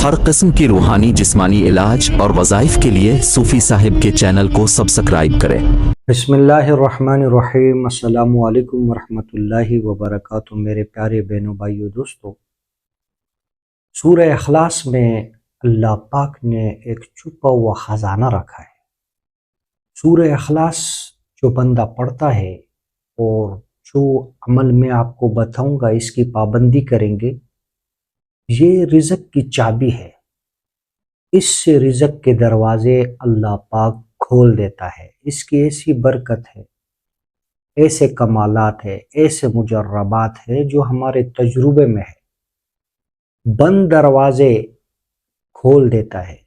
हर किस्म की रूहानी जिस्मानी इलाज और वज़ाइफ के लिए सूफ़ी साहिब के चैनल को सब्सक्राइब करें। बिस्मिल्लाहिर्रहमानिर्रहीम। अस्सलामु अलैकुम वरहमतुल्लाहि वबरकातुहू। मेरे प्यारे बहनों भाइयों दोस्तों, सूरह इखलास में अल्लाह पाक ने एक छुपा हुआ ख़जाना रखा है। सूरह इखलास जो बंदा पढ़ता है और जो अमल में आपको बताऊंगा इसकी पाबंदी करेंगे, ये रिज़्क़ की चाबी है। इससे रिज़्क़ के दरवाज़े अल्लाह पाक खोल देता है। इसकी ऐसी बरकत है, ऐसे कमालात है, ऐसे मुजर्रबात है जो हमारे तजुर्बे में है। बंद दरवाज़े खोल देता है,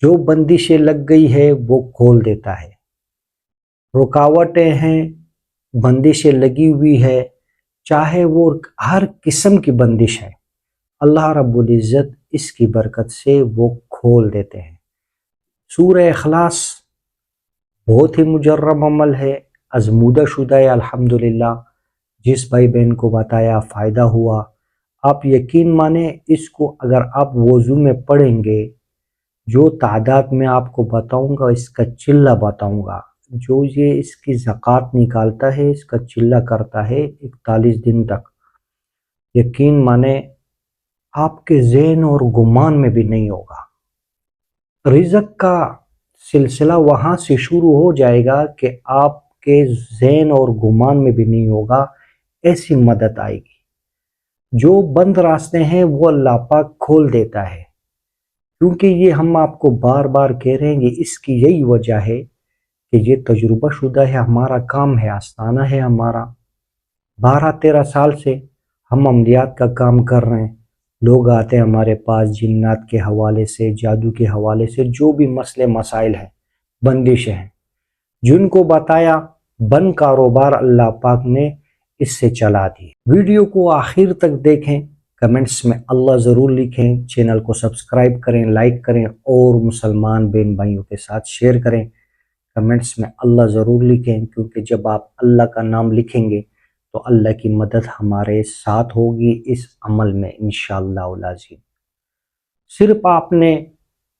जो बंदिशें लग गई है वो खोल देता है। रुकावटें हैं, बंदिशें लगी हुई है, चाहे वो हर किस्म की बंदिश है, अल्लाह रब्बुल इज़्ज़त इसकी बरकत से वो खोल देते हैं। सूरह इखलास बहुत ही मुजर्रब अमल है, आज़मूदा शुदा है अल्हम्दुलिल्लाह। जिस भाई बहन को बताया फ़ायदा हुआ, आप यकीन माने इसको अगर आप वज़ू में पढ़ेंगे, जो तादाद में आपको बताऊंगा इसका चिल्ला बताऊंगा, जो ये इसकी ज़कात निकालता है इसका चिल्ला करता है 41 दिन तक, यकीन माने आपके ज़हन और गुमान में भी नहीं होगा। रिज़्क़ का सिलसिला वहाँ से शुरू हो जाएगा कि आपके ज़हन और गुमान में भी नहीं होगा, ऐसी मदद आएगी। जो बंद रास्ते हैं वो अल्लाह पाक खोल देता है। क्योंकि ये हम आपको बार बार कह रहे हैं, इसकी यही वजह है कि ये तजुर्बा शुदा है, हमारा काम है, आस्ताना है हमारा। 12-13 साल से हम अमलियात का काम कर रहे हैं। लोग आते हैं हमारे पास जिन्नात के हवाले से, जादू के हवाले से, जो भी मसले मसाइल हैं, बंदिशें हैं, जिनको बताया बंद कारोबार अल्लाह पाक ने इससे चला दी। वीडियो को आखिर तक देखें, कमेंट्स में अल्लाह ज़रूर लिखें, चैनल को सब्सक्राइब करें, लाइक करें और मुसलमान बहन भाइयों के साथ शेयर करें। कमेंट्स में अल्लाह ज़रूर लिखें, क्योंकि जब आप अल्लाह का नाम लिखेंगे तो अल्लाह की मदद हमारे साथ होगी इस अमल में इंशाअल्लाह अज़ीम। सिर्फ आपने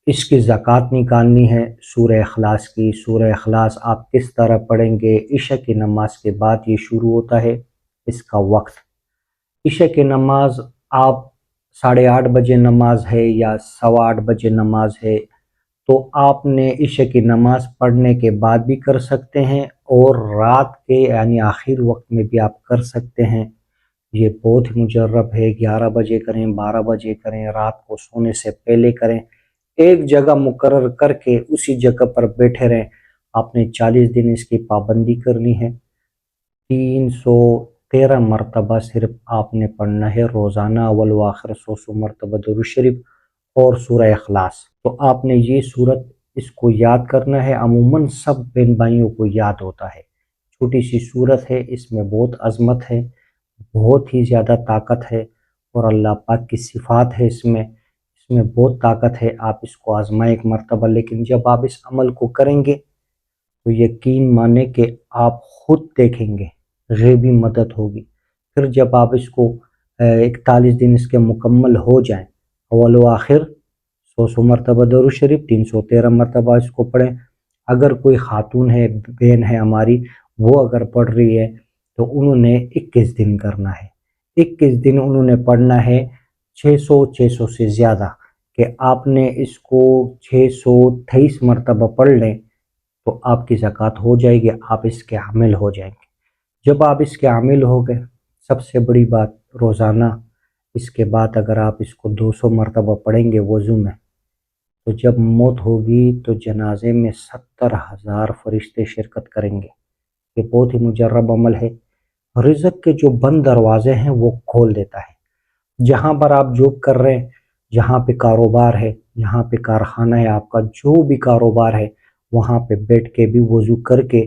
इसकी ज़कात निकालनी है सूरह इखलास की। सूरह इखलास आप किस तरह पढ़ेंगे? इशा की नमाज के बाद ये शुरू होता है इसका वक्त। इशा की नमाज आप 8:30 बजे नमाज है या 8:15 बजे नमाज है, तो आपने इशा की नमाज पढ़ने के बाद भी कर सकते हैं और रात के यानी आखिर वक्त में भी आप कर सकते हैं। ये बहुत ही मुजर्रब है। 11 बजे करें, 12 बजे करें, रात को सोने से पहले करें। एक जगह मुकर्रर करके उसी जगह पर बैठे रहें। आपने 40 दिन इसकी पाबंदी करनी है। 313 मरतबा सिर्फ आपने पढ़ना है रोज़ाना, अव्वल व आखिर 100 मरतबा दुरूद शरीफ और सूरह इखलास। तो आपने ये सूरत इसको याद करना है। अमूमन सब बहन भाइयों को याद होता है। छोटी सी सूरत है, इसमें बहुत अज़मत है, बहुत ही ज़्यादा ताकत है और अल्लाह पाक की सिफ़ात है इसमें बहुत ताकत है। आप इसको आज़माएं एक मरतबा, लेकिन जब आप इस अमल को करेंगे तो यकीन माने कि आप ख़ुद देखेंगे ग़ैबी मदद होगी। फिर जब आप इसको 41 दिन इसके मुकम्मल हो जाएं, अव्वल व आखिर 100 मरतबा दुरूद शरीफ, 313 मरतबा इसको पढ़ें। अगर कोई खातून है, बहन है हमारी, वो अगर पढ़ रही है तो उन्होंने 21 दिन करना है। 21 दिन उन्होंने पढ़ना है। 600 से ज़्यादा कि आपने इसको 623 मरतबा पढ़ लें तो आपकी ज़कात हो जाएगी, आप इसके हामिल हो जाएंगे। जब आप इसके हामिल हो गए, सबसे बड़ी बात रोज़ाना इसके बाद अगर आप इसको 200 मरतबा पढ़ेंगे वज़ू में, तो जब मौत होगी तो जनाजे में 70,000 फरिश्ते शिरकत करेंगे। ये बहुत ही मुजर्रब अमल है। रिज़्क़ के जो बंद दरवाज़े हैं वो खोल देता है। जहाँ पर आप जॉब कर रहे हैं, जहाँ पे कारोबार है, यहाँ पे कारखाना है, आपका जो भी कारोबार है, वहाँ पे बैठ के भी वज़ू करके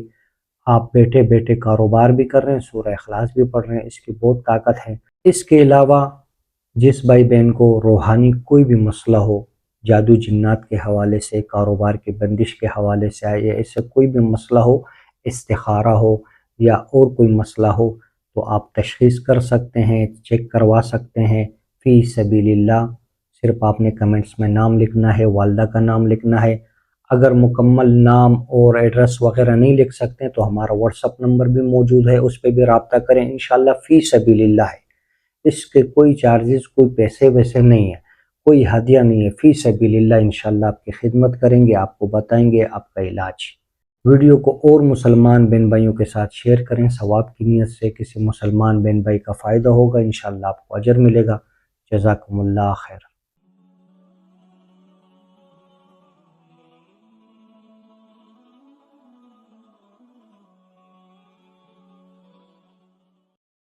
आप बैठे बैठे कारोबार भी कर रहे हैं, सूरह इखलास भी पढ़ रहे हैं। इसकी बहुत ताकत है। इसके अलावा जिस भाई बहन को रूहानी कोई भी मसला हो, जादू जिन्नात के हवाले से, कारोबार की बंदिश के हवाले से, या ऐसे कोई भी मसला हो, इस्तिखारा हो या और कोई मसला हो, तो आप तशख़ीस कर सकते हैं, चेक करवा सकते हैं। फ़ी सबीलिल्लाह صرف آپ نے کمنٹس میں نام لکھنا ہے، والدہ کا نام لکھنا ہے۔ اگر مکمل نام اور ایڈریس وغیرہ نہیں لکھ سکتے تو ہمارا واٹس اپ نمبر بھی موجود ہے، اس پہ بھی رابطہ کریں، انشاءاللہ فی سبیل اللہ ہے۔ اس کے کوئی چارجز، کوئی پیسے ویسے نہیں ہیں، کوئی ہدیہ نہیں ہے، فی سبیل اللہ انشاءاللہ آپ کی خدمت کریں گے، آپ کو بتائیں گے آپ کا علاج۔ ویڈیو کو اور مسلمان بہن بھائیوں کے ساتھ شیئر کریں، ثواب کی نیت سے کسی مسلمان بہن بھائی کا فائدہ ہوگا، انشاءاللہ آپ کو اجر ملے گا۔ جزاکم اللہ خیر۔